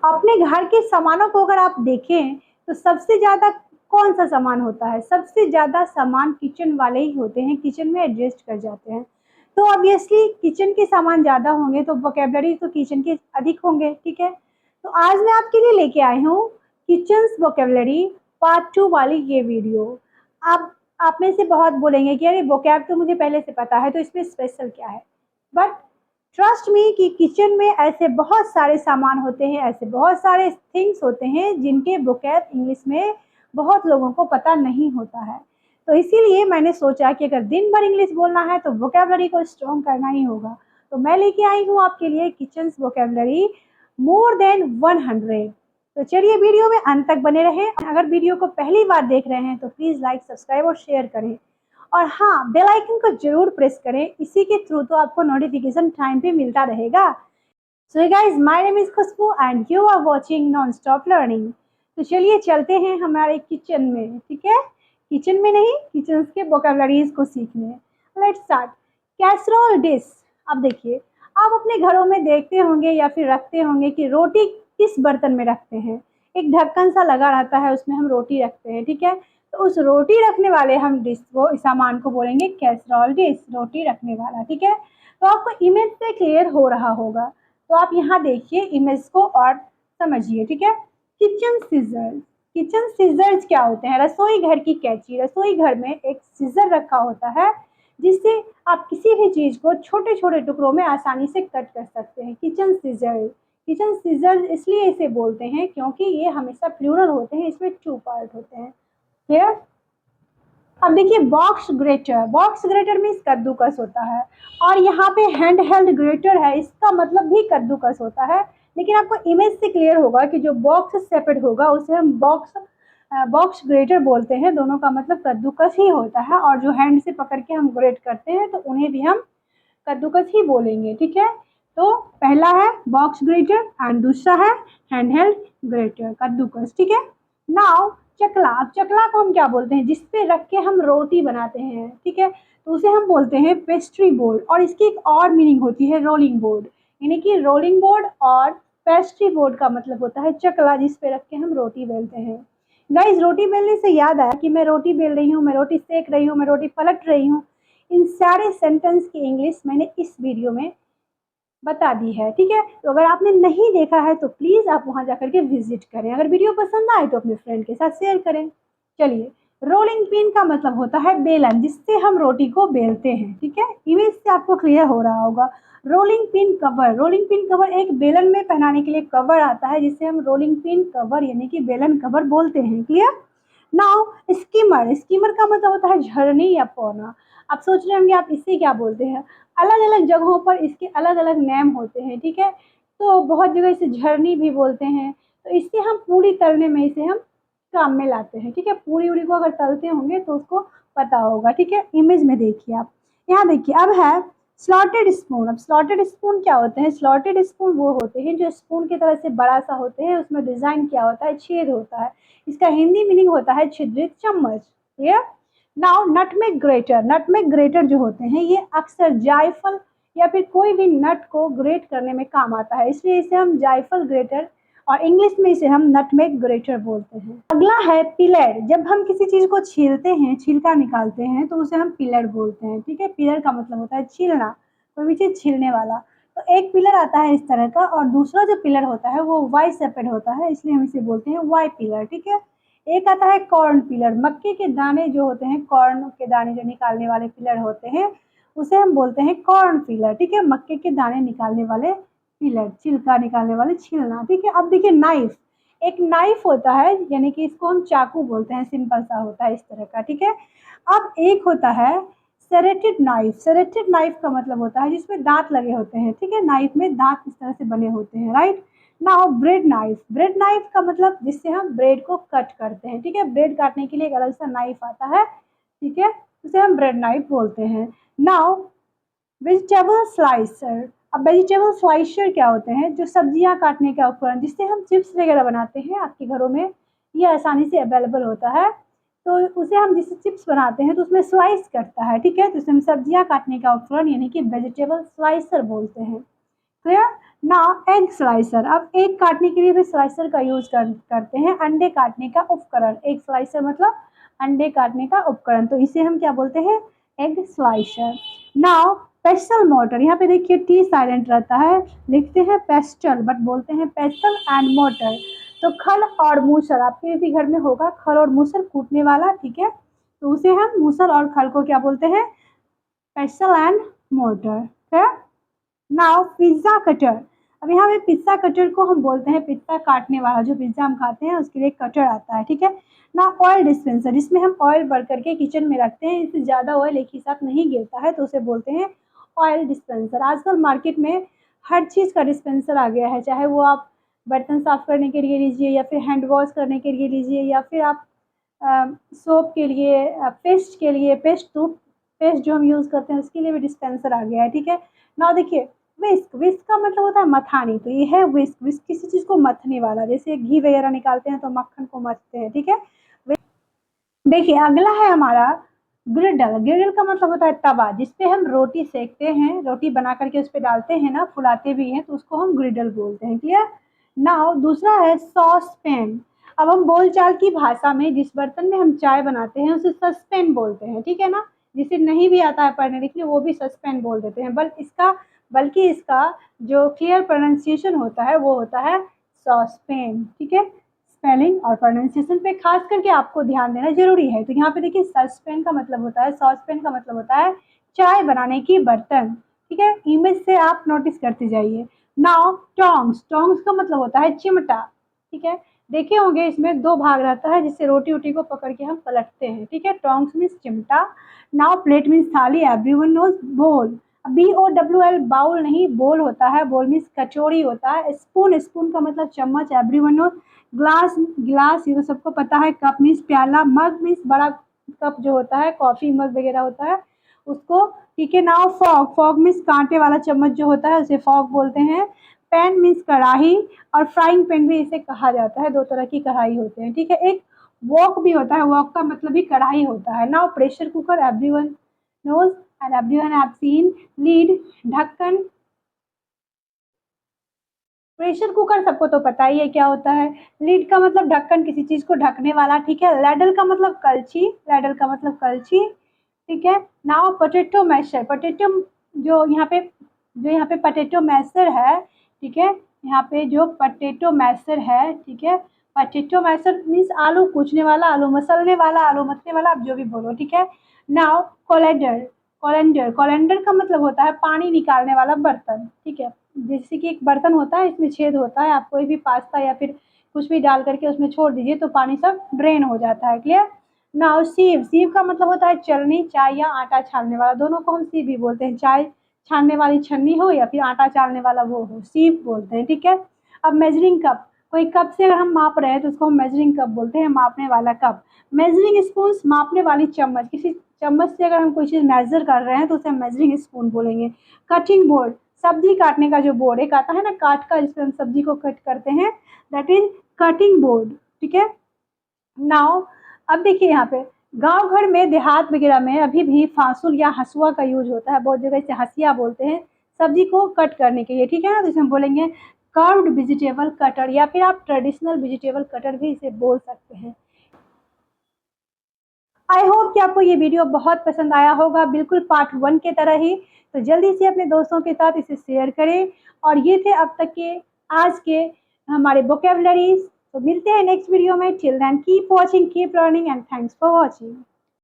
अपने घर के सामानों को अगर आप देखें तो सबसे ज़्यादा कौन सा सामान होता है? सबसे ज़्यादा सामान किचन वाले ही होते हैं, किचन में एडजस्ट कर जाते हैं। तो ऑब्वियसली किचन के सामान ज़्यादा होंगे तो वोकैब्युलरी तो किचन के अधिक होंगे, ठीक है? तो आज मैं आपके लिए लेके आई हूँ किचन्स वोकैब्युलरी पार्ट 2 वाली ये वीडियो। आप में से बहुत बोलेंगे कि अरे वोकैब तो मुझे पहले से पता है, तो इसमें स्पेशल क्या है? बट ट्रस्ट मी कि किचन में ऐसे बहुत सारे सामान होते हैं, ऐसे बहुत सारे थिंग्स होते हैं जिनके वोकैब इंग्लिश में बहुत लोगों को पता नहीं होता है। तो इसीलिए मैंने सोचा कि अगर दिन भर इंग्लिश बोलना है तो वोकैबुलरी को स्ट्रॉन्ग करना ही होगा। तो मैं लेके आई हूँ आपके लिए किचन्स वोकैबुलरी मोर देन 100। तो चलिए वीडियो में अंत तक बने रहें। अगर वीडियो को पहली बार देख रहे हैं तो प्लीज़ लाइक, सब्सक्राइब और शेयर करें। और हाँ, बेल आइकन को जरूर प्रेस करें, इसी के थ्रू तो आपको नोटिफिकेशन टाइम पे मिलता रहेगा। So guys, my name is Khushbu and you are watching non stop learning. तो चलिए चलते हैं हमारे किचन में, ठीक है? किचन में नहीं, किचन के वोकैबुलरीज को सीखने। Let's start. Casserole dish. अब देखिए, आप अपने घरों में देखते होंगे या फिर रखते होंगे कि रोटी किस बर्तन में रखते हैं। एक ढक्कन सा लगा रहता है, उसमें हम रोटी रखते हैं, ठीक है? तो उस रोटी रखने वाले हम डिश को, इस सामान को बोलेंगे कैसरोल डिश, रोटी रखने वाला, ठीक है? तो आपको इमेज से क्लियर हो रहा होगा। तो आप यहाँ देखिए इमेज को और समझिए, ठीक है? Kitchen seizures. किचन सीजर्स क्या होते हैं? रसोई घर की कैंची। रसोई घर में एक सीजर रखा होता है जिससे आप किसी भी चीज को छोटे छोटे टुकड़ों में आसानी से कट कर सकते हैं। Kitchen scissor. किचन सीजर इसलिए इसे बोलते हैं क्योंकि ये हमेशा प्लूरल होते हैं, इसमें 2 पार्ट होते हैं। क्लियर? अब देखिए box greater. Box greater means कद्दूकस होता है, और यहाँ पे हैंड हेल्ड ग्रेटर है, इसका मतलब भी कद्दूकस होता है। लेकिन आपको इमेज से क्लियर होगा कि जो बॉक्स सेपरेट होगा उसे हम बॉक्स ग्रेटर बोलते हैं। दोनों का मतलब कद्दूकस ही होता है, और जो हैंड से पकड़ के हम ग्रेट करते हैं तो उन्हें भी हम कद्दूकस ही बोलेंगे, ठीक है? तो पहला है बॉक्स ग्रेटर एंड दूसरा है हैंड हेल्ड ग्रेटर, कद्दूकस, ठीक है? नाउ चकला। अब चकला को हम क्या बोलते हैं? जिस पे रख के हम रोटी बनाते हैं, ठीक है? तो उसे हम बोलते हैं पेस्ट्री बोर्ड, और इसकी एक और मीनिंग होती है रोलिंग बोर्ड। यानी कि रोलिंग बोर्ड और पेस्ट्री बोर्ड का मतलब होता है चकला, जिस पे रख के हम रोटी बेलते हैं। गाइस, रोटी बेलने से याद आया कि मैं रोटी बेल रही हूँ, मैं रोटी सेक रही हूँ, मैं रोटी पलट रही हूँ। इन सारे सेंटेंस की इंग्लिश मैंने इस वीडियो में बता दी है, ठीक है? तो अगर आपने नहीं देखा है तो प्लीज़ आप वहाँ जाकर के विजिट करें। अगर वीडियो पसंद आए तो अपने फ्रेंड के साथ शेयर करें। चलिए, रोलिंग पिन का मतलब होता है बेलन, जिससे हम रोटी को बेलते हैं, ठीक है? इमेज से आपको क्लियर हो रहा होगा। Rolling pin cover. Rolling pin cover एक बेलन में पहनाने के लिए कवर आता है, जिससे हम रोलिंग पिन कवर यानी कि बेलन कवर बोलते हैं। क्लियर? Now schemer. स्कीमर का मतलब होता है झरनी या पौना। आप सोच रहे होंगे आप इसे क्या बोलते हैं? अलग अलग जगहों पर इसके अलग अलग नेम होते हैं, ठीक है? तो बहुत जगह इसे झरनी भी बोलते हैं। तो इससे हम पूरी तलने में इसे हम काम में लाते हैं, ठीक है? पूरी उड़ी को अगर तलते होंगे तो उसको पता होगा, ठीक है? इमेज में देखिए आप। यहाँ देखिए अब है स्लॉटेड स्पून। अब स्लॉटेड स्पून क्या होते हैं? स्लॉटेड स्पून वो होते हैं जो स्पून की तरह से बड़ा सा होते हैं, उसमें डिजाइन क्या होता है? छेद होता है। इसका हिंदी मीनिंग होता है छिद्रित चम्मच। Clear? Now nutmeg greater. Nutmeg greater जो होते हैं ये अक्सर जायफल या फिर कोई भी नट को ग्रेट करने में काम आता है, इसलिए इसे हम जायफल ग्रेटर, और इंग्लिश में इसे हम नटमेग ग्रेटर बोलते हैं। अगला है पिलर। जब हम किसी चीज को छीलते हैं, छिलका निकालते हैं, तो उसे हम पिलर बोलते हैं, ठीक है? पिलर का मतलब होता है छीलना, कोई भी चीज छीलने वाला। तो एक पिलर आता है इस तरह का, और दूसरा जो पिलर होता है वो वाई सेपरेट होता है, इसलिए हम इसे बोलते हैं वाई पिलर, ठीक है? एक आता है कॉर्न पिलर। मक्के के दाने जो होते हैं, कॉर्न के दाने जो निकालने वाले पिलर होते हैं, उसे हम बोलते हैं कॉर्न पिलर, ठीक है? मक्के के दाने निकालने वाले पिलर, छिलका निकालने वाले छीलना, ठीक है? अब देखिए नाइफ। एक नाइफ होता है, यानी कि इसको हम चाकू बोलते हैं, सिंपल सा होता है इस तरह का, ठीक है? अब एक होता है सेरेटेड नाइफ। सेरेटेड नाइफ का मतलब होता है जिसमें दांत लगे होते हैं, ठीक है? नाइफ में दांत इस तरह से बने होते हैं, right? Now bread knife. Bread knife का मतलब जिससे हम ब्रेड को कट करते हैं, ठीक है? ब्रेड काटने के लिए एक अलग सा नाइफ आता है, ठीक है? उसे हम ब्रेड नाइफ बोलते हैं। Now vegetable slicer. अब वेजिटेबल स्लाइसर क्या होते हैं? जो सब्जियां काटने का उपकरण, जिससे हम चिप्स वगैरह बनाते हैं, आपके घरों में ये आसानी से अवेलेबल होता है। तो उसे हम जिससे चिप्स बनाते हैं तो उसमें स्लाइस करता है, ठीक है? तो उसे हम सब्जियां काटने का उपकरण यानी कि वेजिटेबल स्लाइसर बोलते हैं। क्लियर? नाउ एग स्लाइसर, अब एग काटने के लिए भी स्लाइसर का यूज करते हैं, अंडे काटने का उपकरण। एग स्लाइसर मतलब अंडे काटने का उपकरण, तो इसे हम क्या बोलते हैं, egg slicer. Now pastel motor, यहाँ पे देखिए टी साइलेंट रहता है, लिखते हैं पेस्टल बट बोलते हैं पेस्टल एंड मोटर। तो खल और मूसर आपके भी घर में होगा, खल और मूसर कूटने वाला, ठीक है, तो उसे हम मूसर और खल को क्या बोलते हैं, पेस्टल एंड मोटर, है। नाउ पिज्जा कटर, अब यहाँ पे पिज्जा कटर को हम बोलते हैं पिज्जा काटने वाला, जो पिज्जा हम खाते हैं उसके लिए कटर आता है, ठीक है। ना ऑयल डिस्पेंसर, जिसमें हम ऑयल भर करके किचन में रखते हैं, इससे ज़्यादा ऑयल एक ही साथ नहीं गिरता है, तो उसे बोलते हैं ऑयल डिस्पेंसर। आजकल मार्केट में हर चीज़ का डिस्पेंसर आ गया है, चाहे वो आप बर्तन साफ करने के लिए लीजिए, या फिर हैंड वॉश करने के लिए लीजिए, या फिर आप सोप के लिए, पेस्ट के लिए, पेस्ट जो हम यूज़ करते हैं उसके लिए भी डिस्पेंसर आ गया है, ठीक है। ना देखिए विस्क, विस्क का मतलब होता है मथानी, तो ये है विस्क। विस्क किसी चीज़ को मथने वाला, जैसे घी वगैरह निकालते हैं तो मक्खन को मथते हैं, ठीक है। देखिए अगला है हमारा ग्रिडल। ग्रिडल का मतलब होता है तवा, जिसपे हम रोटी सेकते हैं, रोटी बना करके उस पर डालते हैं ना, फुलाते भी हैं, तो उसको हम ग्रिडल बोलते हैं, क्लियर। नाउ दूसरा है सॉस पैन। अब हम बोलचाल की भाषा में जिस बर्तन में हम चाय बनाते हैं उसे सस्पेन बोलते हैं, ठीक है ना। जिसे नहीं भी आता है पढ़ने लिखने वो भी सस्पेन बोल देते हैं, बल्कि इसका जो क्लियर प्रोनाउंसिएशन होता है वो होता है सॉस पैन, ठीक है। स्पेलिंग और प्रोनाउंसिएशन पे खास करके आपको ध्यान देना जरूरी है। तो यहाँ पे देखिए सॉसपैन का मतलब होता है, सॉसपैन का मतलब होता है चाय बनाने की बर्तन, ठीक है। इमेज से आप नोटिस करते जाइए। नाउ टोंग्स, टोंग्स का मतलब होता है चिमटा, ठीक है। देखे होंगे इसमें दो भाग रहता है, जिससे रोटी वोटी को पकड़ के हम पलटते हैं, ठीक है। टोंग्स मीन्स चिमटा। नाउ प्लेट मीन्स थाली, एवरीवन नोज बोल, BOWL बाउल नहीं, बोल होता है, बोल मीन्स कचौड़ी होता है। स्पून, स्पून का मतलब चम्मच, एवरीवन नोज। ग्लास, गिलास ये तो सबको पता है। कप मीन्स प्याला, मग मीन्स बड़ा कप जो होता है, कॉफी मग वगैरह होता है उसको, ठीक है। नाउ फॉग, फॉग मीन्स कांटे वाला चम्मच जो होता है उसे फॉग बोलते हैं। पैन मीन्स कढ़ाई, और फ्राइंग पैन भी इसे कहा जाता है, दो तरह की कढ़ाई होते हैं, ठीक है। एक वॉक भी होता है, वॉक का मतलब भी कढ़ाई होता है। Now pressure cooker, everyone knows and everyone have seen. Lid, ढक्कन, प्रेशर कुकर सबको तो पता ही है क्या होता है। लीड का मतलब ढक्कन, किसी चीज को ढकने वाला, ठीक है। लैडल का मतलब कलछी, लैडल का मतलब कलछी, ठीक है। नाउ पोटैटो मैशर, पोटैटो जो यहाँ पे पोटैटो मैशर है, ठीक है। यहाँ पे जो पोटैटो मैशर है, ठीक है, पोटैटो मैशर मीन्स आलू कूचने वाला, आलू मसलने वाला, आलू मसलने वाला, आप जो भी बोलो, ठीक है। नाउ कोलेंडर, कोलेंडर, कोलेंडर का मतलब होता है पानी निकालने वाला बर्तन, ठीक है। जैसे कि एक बर्तन होता है, इसमें छेद होता है, आप कोई भी पास्ता या फिर कुछ भी डाल करके उसमें छोड़ दीजिए तो पानी सब ड्रेन हो जाता है, क्लियर। नाउ सीव, सीव का मतलब होता है चलनी, चाय या आटा छानने वाला, दोनों को हम सीव भी बोलते हैं। चाय छानने वाली छन्नी हो या फिर आटा चालने वाला वो हो, सीव बोलते हैं, ठीक है। अब मेजरिंग कप, कोई कप से अगर हम माप रहे हैं तो उसको हम मेजरिंग कप बोलते हैं, मापने वाला कप। मेजरिंग स्पून, मापने वाली चम्मच, किसी चम्मच से अगर हम कोई चीज़ मेजर कर रहे हैं तो उसे हम मेजरिंग स्पून बोलेंगे। कटिंग बोर्ड, सब्जी काटने का जो बोर्ड एक आता है ना काट का, जिसमें हम सब्जी को कट करते हैं, दैट इज कटिंग बोर्ड, ठीक है। नाउ अब देखिए यहाँ पे गांव घर में, देहात वगैरह में अभी भी फासुल या हसुआ का यूज होता है, बहुत जगह इसे हसिया बोलते हैं सब्जी को कट करने के लिए, ठीक है ना। तो इसे हम बोलेंगे कर्व्ड वेजिटेबल कटर, या फिर आप ट्रेडिशनल वेजिटेबल कटर भी इसे बोल सकते हैं। आई होप कि आपको ये वीडियो बहुत पसंद आया होगा, बिल्कुल पार्ट 1 के तरह ही। तो जल्दी से अपने दोस्तों के साथ इसे शेयर करें। और ये थे अब तक के आज के हमारे वोकेबलरीज। तो मिलते हैं नेक्स्ट वीडियो में। Till then keep watching, keep learning and thanks for watching.